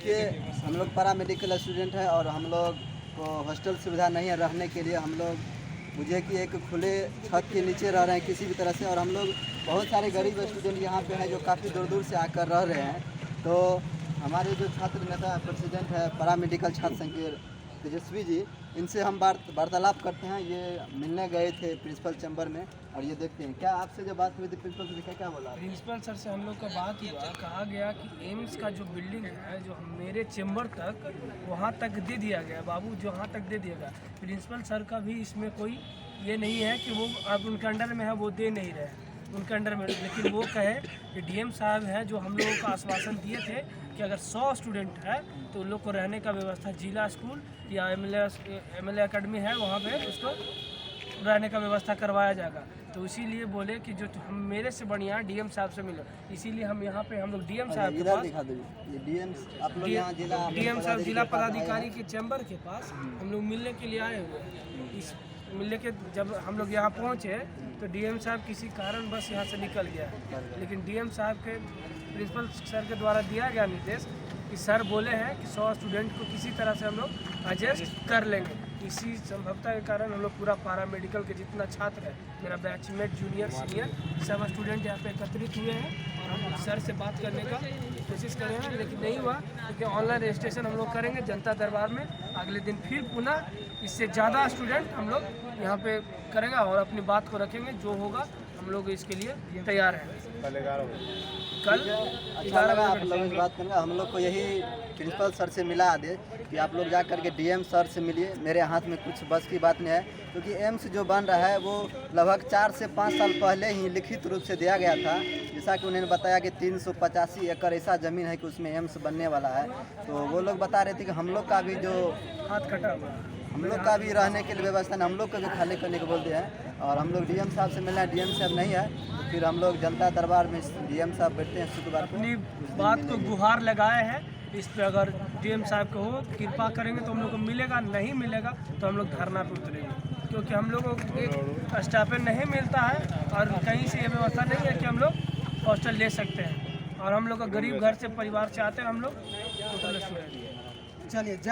देखिए, हम लोग पैरा मेडिकल स्टूडेंट हैं और हम लोग को हॉस्टल सुविधा नहीं है रहने के लिए। हम लोग मुझे कि एक खुले छत के नीचे रह रहे हैं किसी भी तरह से, और हम लोग बहुत सारे गरीब स्टूडेंट यहाँ पे हैं जो काफ़ी दूर दूर से आकर रह रहे हैं। तो हमारे जो छात्र नेता प्रेसिडेंट है पैरा मेडिकल छात्र संघ के तेजस्वी जी, इनसे हम वार्तालाप करते हैं। ये मिलने गए थे प्रिंसिपल चैम्बर में, और ये देखते हैं क्या आपसे जो बात हुई थी प्रिंसिपल से क्या बोला। प्रिंसिपल सर से हम लोग का बात हुआ, कहा गया कि एम्स का जो बिल्डिंग है जो मेरे चैम्बर तक वहाँ तक दे दिया गया बाबू, जो वहाँ तक दे दिया गया। प्रिंसिपल सर का भी इसमें कोई ये नहीं है कि वो अब उनके अंडर में है वो दे नहीं रहे उनके अंडर में, लेकिन वो कहे कि डीएम साहब हैं जो हम लोगों को आश्वासन दिए थे कि अगर 100 स्टूडेंट है तो उन लोग को रहने का व्यवस्था जिला स्कूल या एमएलए अकेडमी है वहाँ पे उसको रहने का व्यवस्था करवाया जाएगा। तो इसीलिए बोले कि जो हम मेरे से बढ़िया डीएम साहब से मिलो, इसीलिए हम यहाँ पे हम लोग डीएम साहब के पास डीएम साहब जिला पदाधिकारी के चैम्बर के पास हम लोग मिलने के लिए आए हुए हैं। इस मिलने के जब हम लोग यहाँ पहुँचे तो डीएम साहब किसी कारण बस यहाँ से निकल गया, लेकिन डीएम साहब के प्रिंसिपल सर के द्वारा दिया गया निर्देश कि सर बोले हैं कि 100 स्टूडेंट को किसी तरह से हम लोग एडजस्ट कर लेंगे। इसी संभवता के कारण हम लोग पूरा पैरा मेडिकल के जितना छात्र है, मेरा बैचमेट जूनियर सीनियर सब स्टूडेंट यहाँ पे एकत्रित हुए हैं और हम सर से बात करने का कोशिश कर रहे हैं, लेकिन नहीं हुआ क्योंकि ऑनलाइन रजिस्ट्रेशन हम लोग करेंगे जनता दरबार में। अगले दिन फिर पुनः इससे ज़्यादा स्टूडेंट हम लोग यहाँ पे करेंगे और अपनी बात को रखेंगे। जो होगा हम लोग इसके लिए तैयार हैं। कल अच्छा लगा आप लोगों से बात करना। हम लोग को यही प्रिंसिपल सर से मिला दे कि आप लोग जा करके डीएम सर से मिलिए। मेरे हाथ में कुछ बस की बात नहीं है, क्योंकि एम्स जो बन रहा है वो लगभग 4 से 5 साल पहले ही लिखित रूप से दिया गया था। जैसा कि उन्होंने बताया कि 385 एकड़ ऐसा ज़मीन है कि उसमें एम्स बनने वाला है। तो वो लोग बता रहे थे कि हम लोग का भी जो हाथ कटा हुआ, हम लोग का भी रहने के लिए व्यवस्था नहीं, हम लोग को भी खाली करने को बोलते हैं। और हम लोग डीएम साहब से मिलना है, डीएम साहब नहीं है तो फिर हम लोग जनता दरबार में डीएम साहब बैठते हैं शुक्रवार को। अपनी बात को गुहार लगाए हैं इस पे, अगर डीएम साहब को हो कृपा करेंगे तो हम लोग को मिलेगा, नहीं मिलेगा तो हम लोग धरना पे उतरेंगे, क्योंकि हम लोगों को एक स्टाइपेंड नहीं मिलता है और कहीं से ये व्यवस्था नहीं है कि हम लोग हॉस्टल ले सकते हैं। और हम लोग का गरीब घर से परिवार से आते हैं हम लोग। तो चलिए।